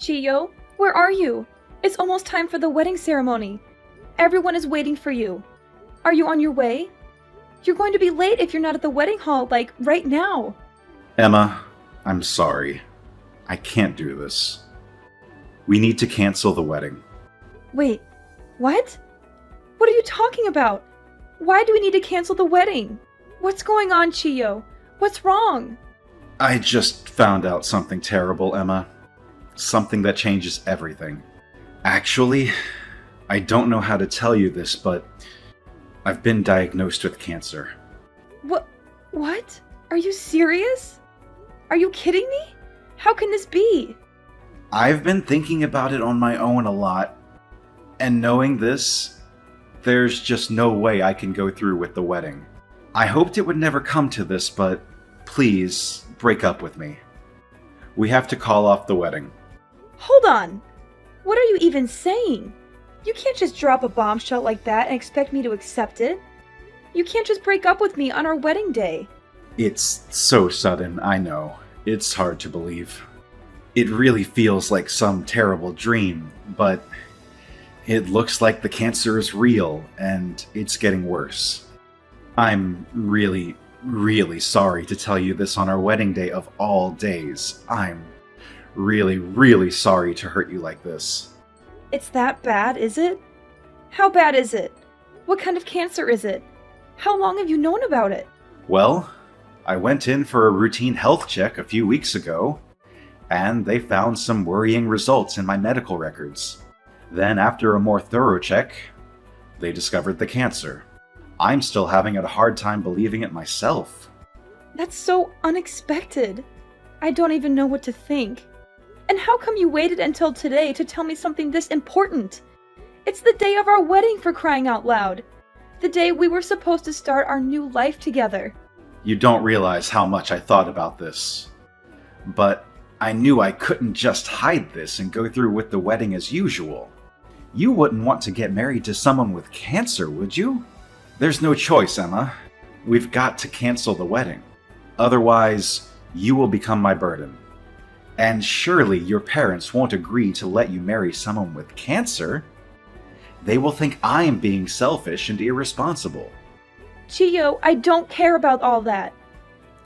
Chiyo, where are you? It's almost time for the wedding ceremony. Everyone is waiting for you. Are you on your way? You're going to be late if you're not at the wedding hall, like, right now. Emma, I'm sorry. I can't do this. We need to cancel the wedding. Wait, what? What are you talking about? Why do we need to cancel the wedding? What's going on, Chiyo? What's wrong? I just found out something terrible, Emma. Something that changes everything. Actually, I don't know how to tell you this, but I've been diagnosed with cancer. What? Are you serious? Are you kidding me? How can this be? I've been thinking about it on my own a lot, and knowing this, there's just no way I can go through with the wedding. I hoped it would never come to this, but please break up with me. We have to call off the wedding. Hold on. What are you even saying? You can't just drop a bombshell like that and expect me to accept it. You can't just break up with me on our wedding day. It's so sudden, I know. It's hard to believe. It really feels like some terrible dream, but it looks like the cancer is real, and it's getting worse. I'm really, really sorry to tell you this on our wedding day of all days. I'm really, really sorry to hurt you like this. It's that bad, is it? How bad is it? What kind of cancer is it? How long have you known about it? Well, I went in for a routine health check a few weeks ago, and they found some worrying results in my medical records. Then, after a more thorough check, they discovered the cancer. I'm still having a hard time believing it myself. That's so unexpected. I don't even know what to think. And how come you waited until today to tell me something this important? It's the day of our wedding, for crying out loud. The day we were supposed to start our new life together. You don't realize how much I thought about this. But I knew I couldn't just hide this and go through with the wedding as usual. You wouldn't want to get married to someone with cancer, would you? There's no choice, Emma. We've got to cancel the wedding. Otherwise, you will become my burden. And surely your parents won't agree to let you marry someone with cancer. They will think I am being selfish and irresponsible. Chiyo, I don't care about all that.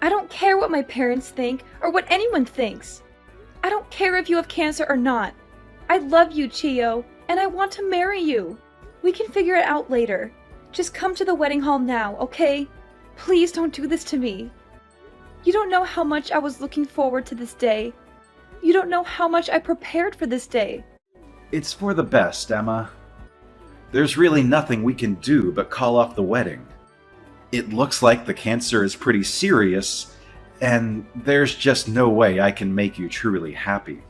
I don't care what my parents think or what anyone thinks. I don't care if you have cancer or not. I love you, Chiyo, and I want to marry you. We can figure it out later. Just come to the wedding hall now, okay? Please don't do this to me. You don't know how much I was looking forward to this day. You don't know how much I prepared for this day. It's for the best, Emma. There's really nothing we can do but call off the wedding. It looks like the cancer is pretty serious, and there's just no way I can make you truly happy.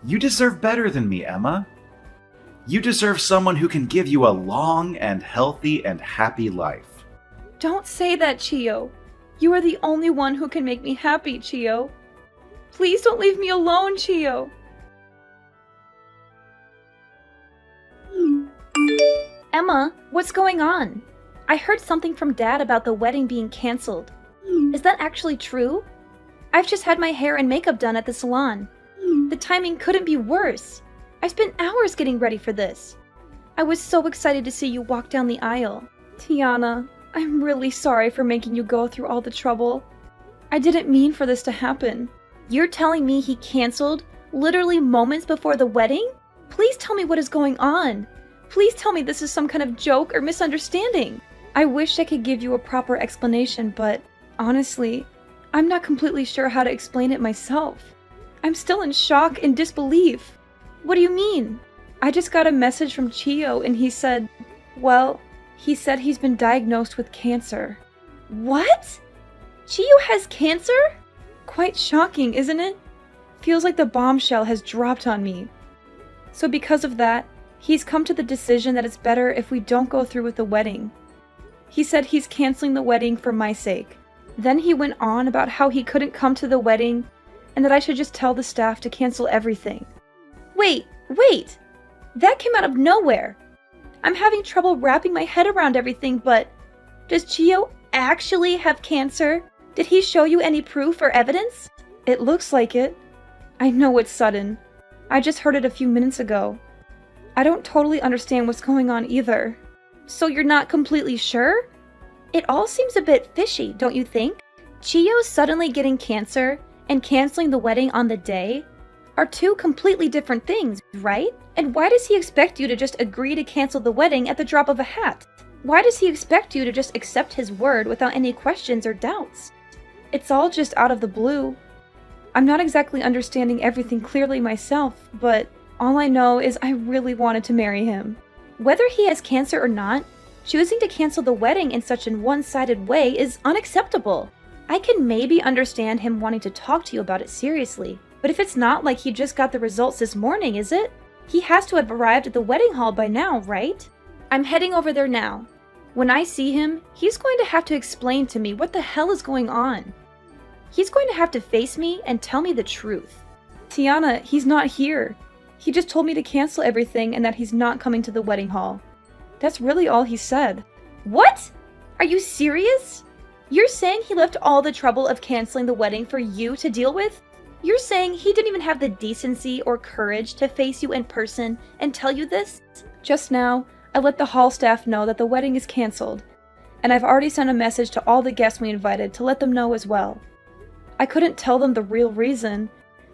You deserve better than me, Emma. You deserve someone who can give you a long and healthy and happy life. Don't say that, Chiyo. You are the only one who can make me happy, Chiyo. Please don't leave me alone, Chiyo. Emma, what's going on? I heard something from Dad about the wedding being canceled. Is that actually true? I've just had my hair and makeup done at the salon. The timing couldn't be worse. I spent hours getting ready for this. I was so excited to see you walk down the aisle. Tiana, I'm really sorry for making you go through all the trouble. I didn't mean for this to happen. You're telling me he canceled literally moments before the wedding? Please tell me what is going on. Please tell me this is some kind of joke or misunderstanding. I wish I could give you a proper explanation, but honestly, I'm not completely sure how to explain it myself. I'm still in shock and disbelief. What do you mean? I just got a message from Chiyo and he said, well, he said he's been diagnosed with cancer. What? Chiyo has cancer? Quite shocking, isn't it? Feels like the bombshell has dropped on me. So because of that, he's come to the decision that it's better if we don't go through with the wedding. He said he's canceling the wedding for my sake. Then he went on about how he couldn't come to the wedding and that I should just tell the staff to cancel everything. Wait! That came out of nowhere. I'm having trouble wrapping my head around everything, but does Chiyo actually have cancer? Did he show you any proof or evidence? It looks like it. I know it's sudden. I just heard it a few minutes ago. I don't totally understand what's going on either. So you're not completely sure? It all seems a bit fishy, don't you think? Chiyo suddenly getting cancer and canceling the wedding on the day are two completely different things, right? And why does he expect you to just agree to cancel the wedding at the drop of a hat? Why does he expect you to just accept his word without any questions or doubts? It's all just out of the blue. I'm not exactly understanding everything clearly myself, but all I know is I really wanted to marry him. Whether he has cancer or not, choosing to cancel the wedding in such a one-sided way is unacceptable. I can maybe understand him wanting to talk to you about it seriously, but if it's not like he just got the results this morning, is it? He has to have arrived at the wedding hall by now, right? I'm heading over there now. When I see him, he's going to have to explain to me what the hell is going on. He's going to have to face me and tell me the truth. Tiana, he's not here. He just told me to cancel everything and that he's not coming to the wedding hall. That's really all he said. What? Are you serious? You're saying he left all the trouble of canceling the wedding for you to deal with? You're saying he didn't even have the decency or courage to face you in person and tell you this? Just now, I let the hall staff know that the wedding is canceled, and I've already sent a message to all the guests we invited to let them know as well. I couldn't tell them the real reason,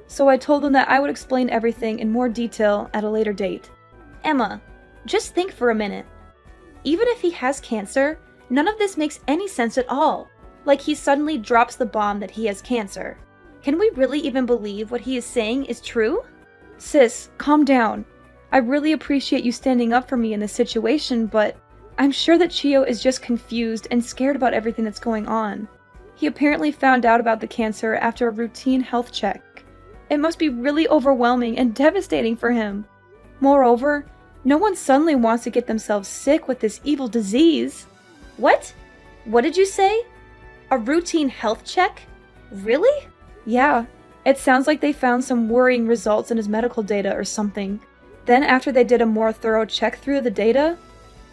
so I told them that I would explain everything in more detail at a later date. Emma, just think for a minute. Even if he has cancer, none of this makes any sense at all. Like he suddenly drops the bomb that he has cancer. Can we really even believe what he is saying is true? Sis, calm down. I really appreciate you standing up for me in this situation, but I'm sure that Chiyo is just confused and scared about everything that's going on. He apparently found out about the cancer after a routine health check. It must be really overwhelming and devastating for him. Moreover, no one suddenly wants to get themselves sick with this evil disease. What? What did you say? A routine health check? Really? Yeah, it sounds like they found some worrying results in his medical data or something. Then after they did a more thorough check through the data,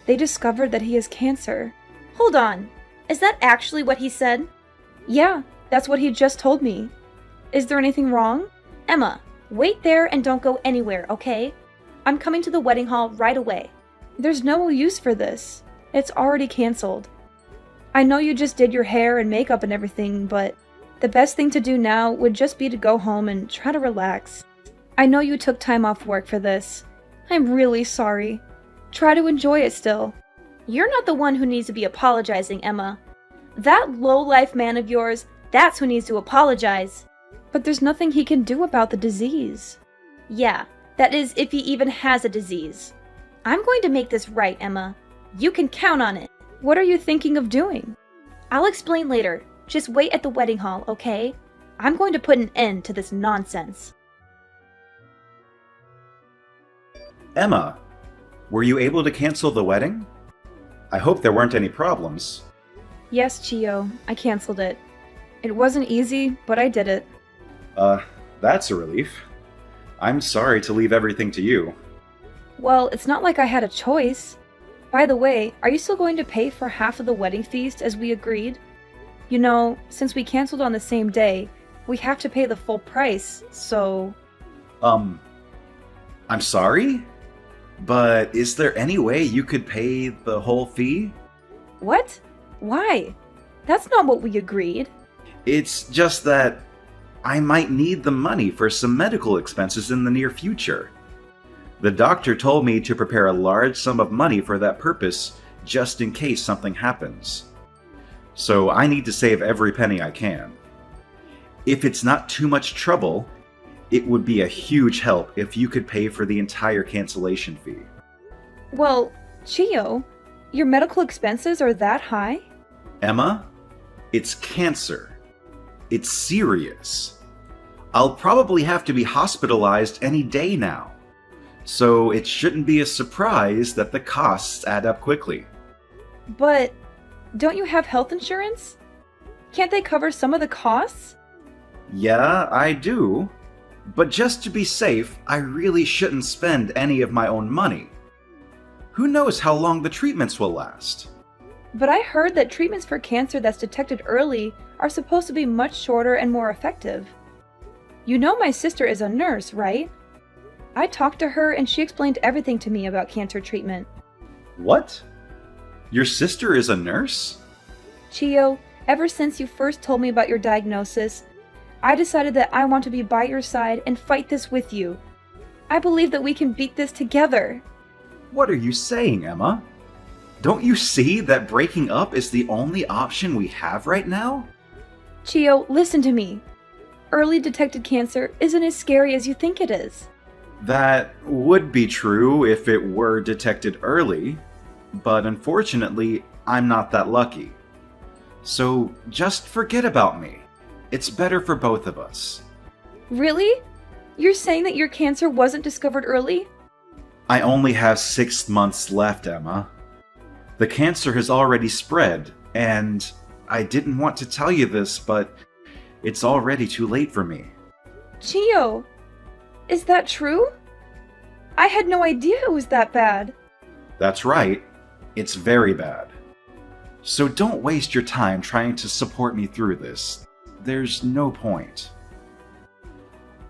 they discovered that he has cancer. Hold on, is that actually what he said? Yeah, that's what he just told me. Is there anything wrong? Emma, wait there and don't go anywhere, okay? I'm coming to the wedding hall right away. There's no use for this. It's already canceled. I know you just did your hair and makeup and everything, but the best thing to do now would just be to go home and try to relax. I know you took time off work for this. I'm really sorry. Try to enjoy it still. You're not the one who needs to be apologizing, Emma. That low-life man of yours, that's who needs to apologize. But there's nothing he can do about the disease. Yeah, that is if he even has a disease. I'm going to make this right, Emma. You can count on it. What are you thinking of doing? I'll explain later. Just wait at the wedding hall, okay? I'm going to put an end to this nonsense. Emma, were you able to cancel the wedding? I hope there weren't any problems. Yes, Chiyo, I canceled it. It wasn't easy, but I did it. That's a relief. I'm sorry to leave everything to you. Well, it's not like I had a choice. By the way, are you still going to pay for half of the wedding feast as we agreed? You know, since we canceled on the same day, we have to pay the full price, so... I'm sorry? But is there any way you could pay the whole fee? What? Why? That's not what we agreed. It's just that I might need the money for some medical expenses in the near future. The doctor told me to prepare a large sum of money for that purpose, just in case something happens. So I need to save every penny I can. If it's not too much trouble, it would be a huge help if you could pay for the entire cancellation fee. Well, Chiyo, your medical expenses are that high? Emma, it's cancer. It's serious. I'll probably have to be hospitalized any day now. So it shouldn't be a surprise that the costs add up quickly. But don't you have health insurance? Can't they cover some of the costs? Yeah, I do. But just to be safe, I really shouldn't spend any of my own money. Who knows how long the treatments will last? But I heard that treatments for cancer that's detected early are supposed to be much shorter and more effective. You know my sister is a nurse, right? I talked to her and she explained everything to me about cancer treatment. What? Your sister is a nurse? Chio, ever since you first told me about your diagnosis, I decided that I want to be by your side and fight this with you. I believe that we can beat this together. What are you saying, Emma? Don't you see that breaking up is the only option we have right now? Chio, listen to me. Early detected cancer isn't as scary as you think it is. That would be true if it were detected early, but unfortunately, I'm not that lucky. So just forget about me. It's better for both of us. Really? You're saying that your cancer wasn't discovered early? I only have 6 months left, Emma. The cancer has already spread, and I didn't want to tell you this, but it's already too late for me. Chio, is that true? I had no idea it was that bad. That's right. It's very bad. So don't waste your time trying to support me through this. There's no point.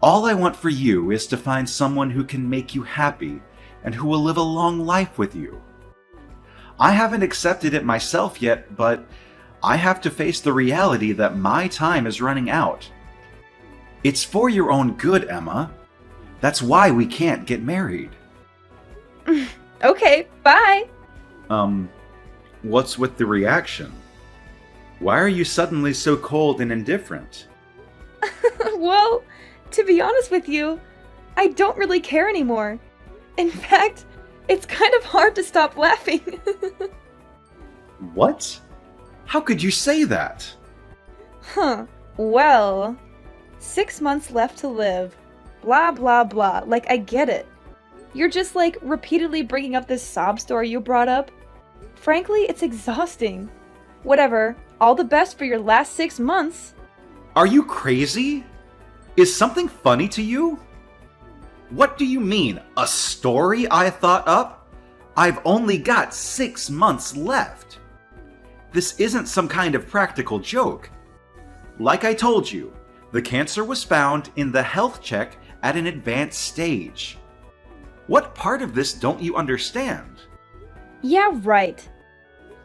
All I want for you is to find someone who can make you happy and who will live a long life with you. I haven't accepted it myself yet, but I have to face the reality that my time is running out. It's for your own good, Emma. That's why we can't get married. Okay, bye. What's with the reaction? Why are you suddenly so cold and indifferent? Well, to be honest with you, I don't really care anymore. In fact, it's kind of hard to stop laughing. What? How could you say that? Well, 6 months left to live. Blah, blah, blah. Like, I get it. You're just, like, repeatedly bringing up this sob story you brought up. Frankly, it's exhausting. Whatever. All the best for your last 6 months. Are you crazy? Is something funny to you? What do you mean, a story I thought up? I've only got 6 months left. This isn't some kind of practical joke. Like I told you, the cancer was found in the health check at an advanced stage. What part of this don't you understand? Yeah, right.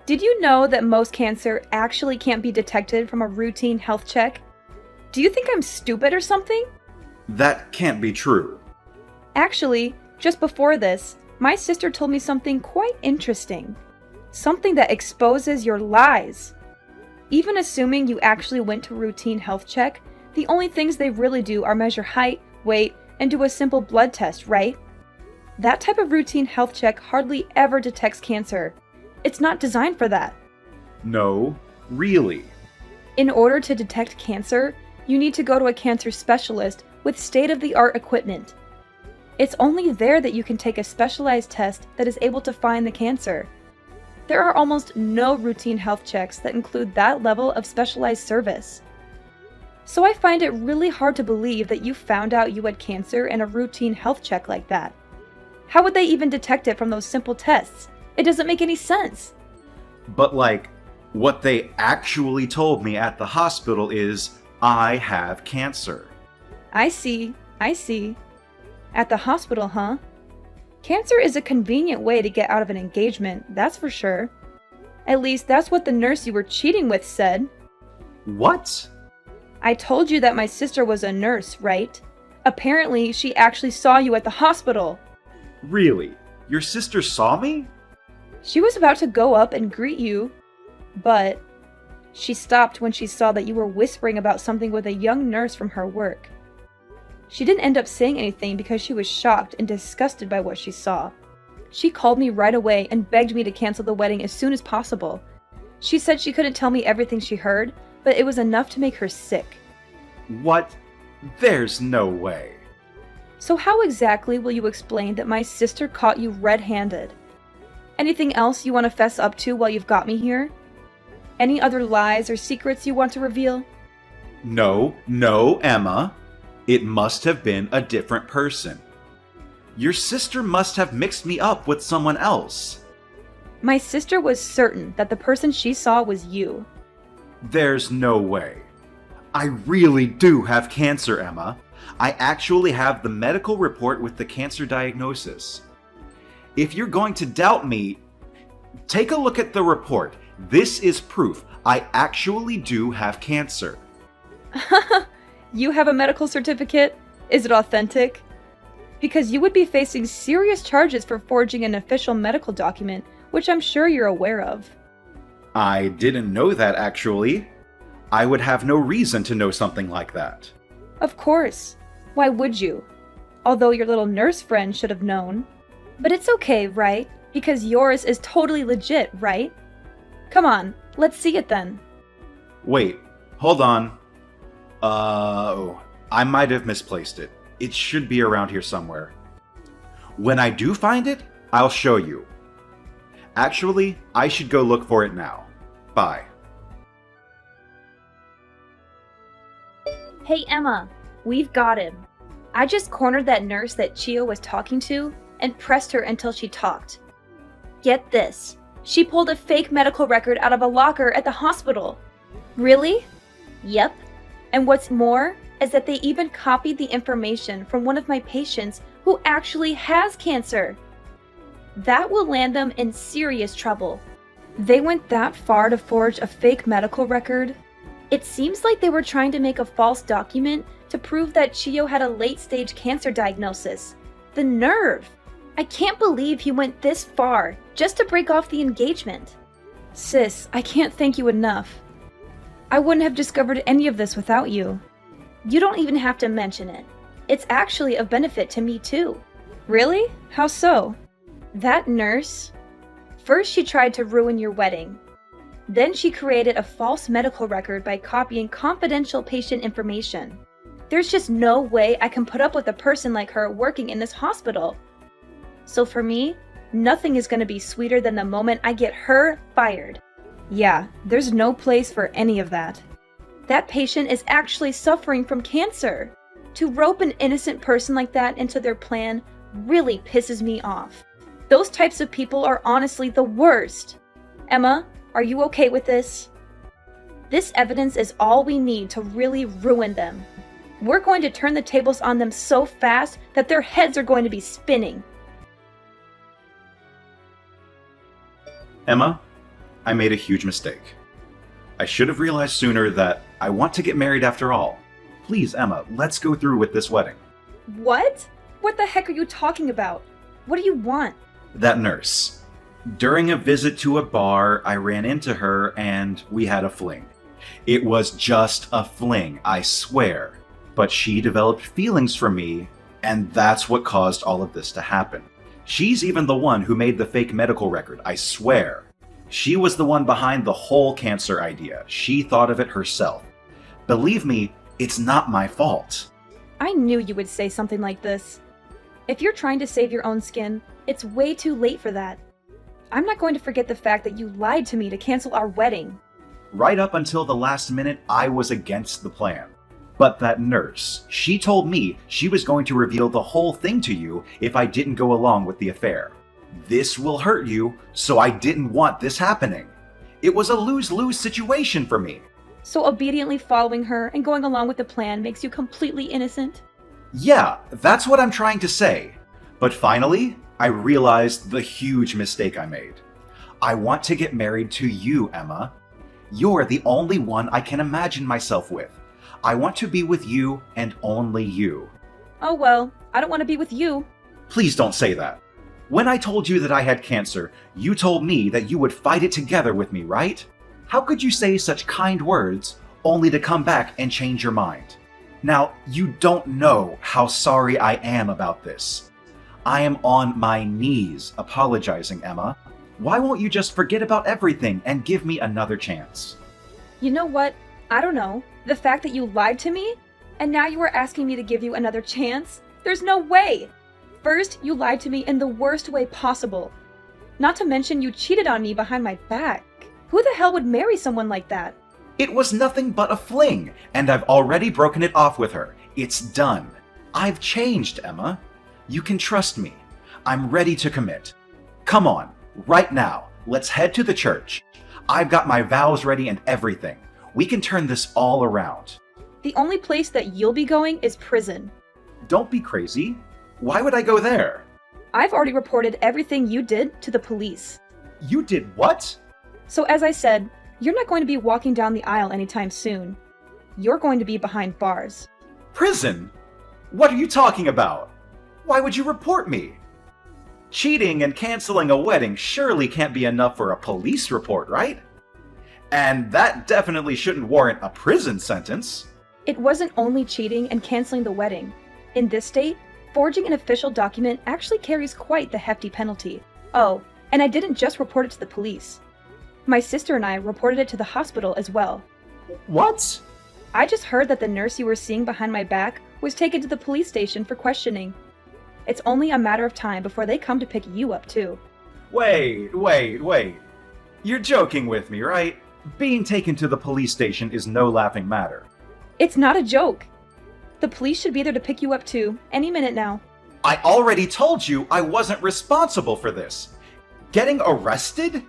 Did you know that most cancer actually can't be detected from a routine health check? Do you think I'm stupid or something? That can't be true. Actually, just before this, my sister told me something quite interesting. Something that exposes your lies. Even assuming you actually went to a routine health check, the only things they really do are measure height, weight, and do a simple blood test, right? That type of routine health check hardly ever detects cancer. It's not designed for that. No, really. In order to detect cancer, you need to go to a cancer specialist with state-of-the-art equipment. It's only there that you can take a specialized test that is able to find the cancer. There are almost no routine health checks that include that level of specialized service. So I find it really hard to believe that you found out you had cancer in a routine health check like that. How would they even detect it from those simple tests? It doesn't make any sense. But like, what they actually told me at the hospital is, I have cancer. I see. At the hospital, huh? Cancer is a convenient way to get out of an engagement, that's for sure. At least that's what the nurse you were cheating with said. What? I told you that my sister was a nurse, right? Apparently, she actually saw you at the hospital. Really? Your sister saw me? She was about to go up and greet you, but she stopped when she saw that you were whispering about something with a young nurse from her work. She didn't end up saying anything because she was shocked and disgusted by what she saw. She called me right away and begged me to cancel the wedding as soon as possible. She said she couldn't tell me everything she heard, but it was enough to make her sick. What? There's no way. So how exactly will you explain that my sister caught you red-handed? Anything else you want to fess up to while you've got me here? Any other lies or secrets you want to reveal? No, Emma. It must have been a different person. Your sister must have mixed me up with someone else. My sister was certain that the person she saw was you. There's no way. I really do have cancer, Emma. I actually have the medical report with the cancer diagnosis. If you're going to doubt me, take a look at the report. This is proof. I actually do have cancer. You have a medical certificate? Is it authentic? Because you would be facing serious charges for forging an official medical document, which I'm sure you're aware of. I didn't know that, actually. I would have no reason to know something like that. Of course. Why would you? Although your little nurse friend should have known. But it's okay, right? Because yours is totally legit, right? Come on, let's see it then. Wait, hold on. I might have misplaced it. It should be around here somewhere. When I do find it, I'll show you. Actually, I should go look for it now. Bye. Hey Emma, we've got him. I just cornered that nurse that Chiyo was talking to and pressed her until she talked. Get this. She pulled a fake medical record out of a locker at the hospital. Really? Yep. And what's more is that they even copied the information from one of my patients who actually has cancer. That will land them in serious trouble. They went that far to forge a fake medical record? It seems like they were trying to make a false document to prove that Chiyo had a late-stage cancer diagnosis. The nerve! I can't believe he went this far just to break off the engagement. Sis, I can't thank you enough. I wouldn't have discovered any of this without you. You don't even have to mention it. It's actually of benefit to me too. Really? How so? That nurse? First she tried to ruin your wedding. Then she created a false medical record by copying confidential patient information. There's just no way I can put up with a person like her working in this hospital. So for me, nothing is going to be sweeter than the moment I get her fired. Yeah, there's no place for any of that. That patient is actually suffering from cancer. To rope an innocent person like that into their plan really pisses me off. Those types of people are honestly the worst. Emma, are you okay with this? This evidence is all we need to really ruin them. We're going to turn the tables on them so fast that their heads are going to be spinning. Emma, I made a huge mistake. I should have realized sooner that I want to get married after all. Please, Emma, let's go through with this wedding. What? What the heck are you talking about? What do you want? That nurse. During a visit to a bar, I ran into her and we had a fling. It was just a fling, I swear. But she developed feelings for me, and that's what caused all of this to happen. She's even the one who made the fake medical record, I swear. She was the one behind the whole cancer idea. She thought of it herself. Believe me, it's not my fault. I knew you would say something like this. If you're trying to save your own skin, it's way too late for that. I'm not going to forget the fact that you lied to me to cancel our wedding. Right up until the last minute, I was against the plan. But that nurse, she told me she was going to reveal the whole thing to you if I didn't go along with the affair. This will hurt you, so I didn't want this happening. It was a lose-lose situation for me. So obediently following her and going along with the plan makes you completely innocent? Yeah, that's what I'm trying to say. But finally, I realized the huge mistake I made. I want to get married to you, Emma. You're the only one I can imagine myself with. I want to be with you and only you. Oh well, I don't want to be with you. Please don't say that. When I told you that I had cancer, you told me that you would fight it together with me, right? How could you say such kind words only to come back and change your mind? Now, you don't know how sorry I am about this. I am on my knees apologizing, Emma. Why won't you just forget about everything and give me another chance? You know what? I don't know. The fact that you lied to me? And now you are asking me to give you another chance? There's no way! First, you lied to me in the worst way possible. Not to mention you cheated on me behind my back. Who the hell would marry someone like that? It was nothing but a fling, and I've already broken it off with her. It's done. I've changed, Emma. You can trust me. I'm ready to commit. Come on, right now. Let's head to the church. I've got my vows ready and everything. We can turn this all around. The only place that you'll be going is prison. Don't be crazy. Why would I go there? I've already reported everything you did to the police. You did what? So as I said, you're not going to be walking down the aisle anytime soon. You're going to be behind bars. Prison? What are you talking about? Why would you report me? Cheating and canceling a wedding surely can't be enough for a police report, right? And that definitely shouldn't warrant a prison sentence. It wasn't only cheating and canceling the wedding. In this state, forging an official document actually carries quite the hefty penalty. Oh, and I didn't just report it to the police. My sister and I reported it to the hospital as well. What? I just heard that the nurse you were seeing behind my back was taken to the police station for questioning. It's only a matter of time before they come to pick you up too. Wait. You're joking with me, right? Being taken to the police station is no laughing matter. It's not a joke. The police should be there to pick you up too, any minute now. I already told you I wasn't responsible for this. Getting arrested?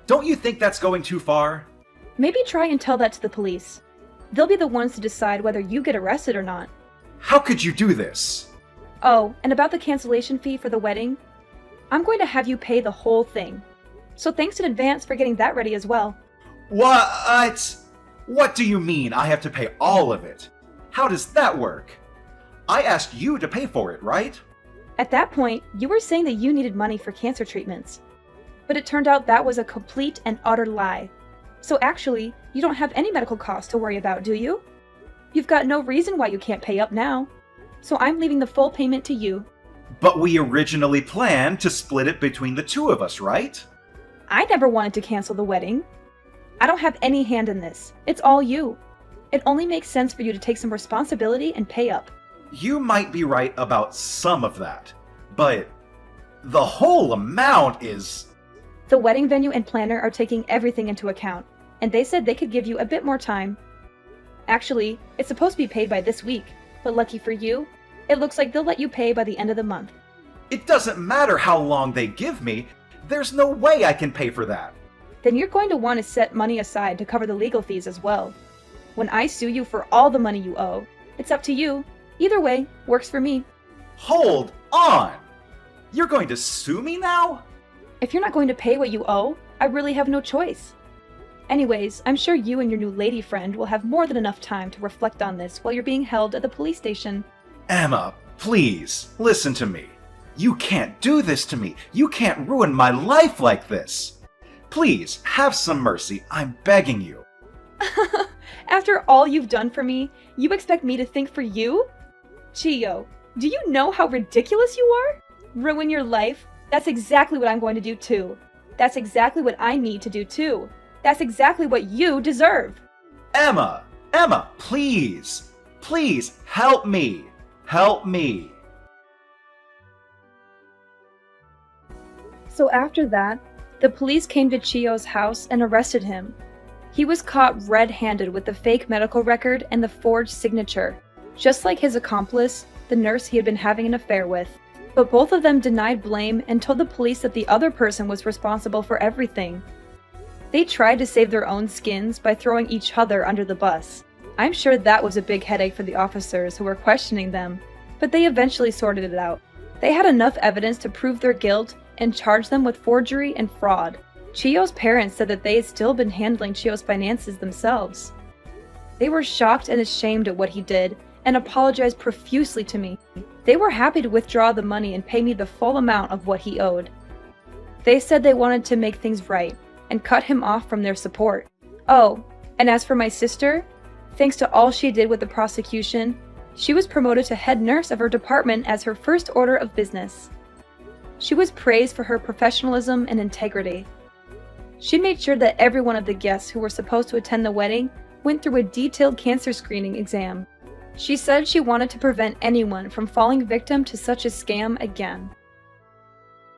Don't you think that's going too far? Maybe try and tell that to the police. They'll be the ones to decide whether you get arrested or not. How could you do this? Oh, and about the cancellation fee for the wedding? I'm going to have you pay the whole thing. So thanks in advance for getting that ready as well. What? What do you mean I have to pay all of it? How does that work? I asked you to pay for it, right? At that point, you were saying that you needed money for cancer treatments. But it turned out that was a complete and utter lie. So actually, you don't have any medical costs to worry about, do you? You've got no reason why you can't pay up now. So I'm leaving the full payment to you. But we originally planned to split it between the two of us, right? I never wanted to cancel the wedding. I don't have any hand in this. It's all you. It only makes sense for you to take some responsibility and pay up. You might be right about some of that, but the whole amount is... The wedding venue and planner are taking everything into account, and they said they could give you a bit more time. Actually, it's supposed to be paid by this week, but lucky for you, it looks like they'll let you pay by the end of the month. It doesn't matter how long they give me. There's no way I can pay for that. Then you're going to want to set money aside to cover the legal fees as well. When I sue you for all the money you owe, it's up to you. Either way, works for me. Hold on! You're going to sue me now? If you're not going to pay what you owe, I really have no choice. Anyways, I'm sure you and your new lady friend will have more than enough time to reflect on this while you're being held at the police station. Emma, please, listen to me. You can't do this to me. You can't ruin my life like this. Please, have some mercy. I'm begging you. After all you've done for me, you expect me to think for you? Chiyo, do you know how ridiculous you are? Ruin your life? That's exactly what I'm going to do too. That's exactly what I need to do too. That's exactly what you deserve. Emma, please, please help me. Help me. So after that, the police came to Chiyo's house and arrested him. He was caught red-handed with the fake medical record and the forged signature, just like his accomplice, the nurse he had been having an affair with. But both of them denied blame and told the police that the other person was responsible for everything. They tried to save their own skins by throwing each other under the bus. I'm sure that was a big headache for the officers who were questioning them, but they eventually sorted it out. They had enough evidence to prove their guilt and charge them with forgery and fraud. Chiyo's parents said that they had still been handling Chiyo's finances themselves. They were shocked and ashamed at what he did and apologized profusely to me. They were happy to withdraw the money and pay me the full amount of what he owed. They said they wanted to make things right and cut him off from their support. Oh, and as for my sister, thanks to all she did with the prosecution, she was promoted to head nurse of her department as her first order of business. She was praised for her professionalism and integrity. She made sure that every one of the guests who were supposed to attend the wedding went through a detailed cancer screening exam. She said she wanted to prevent anyone from falling victim to such a scam again.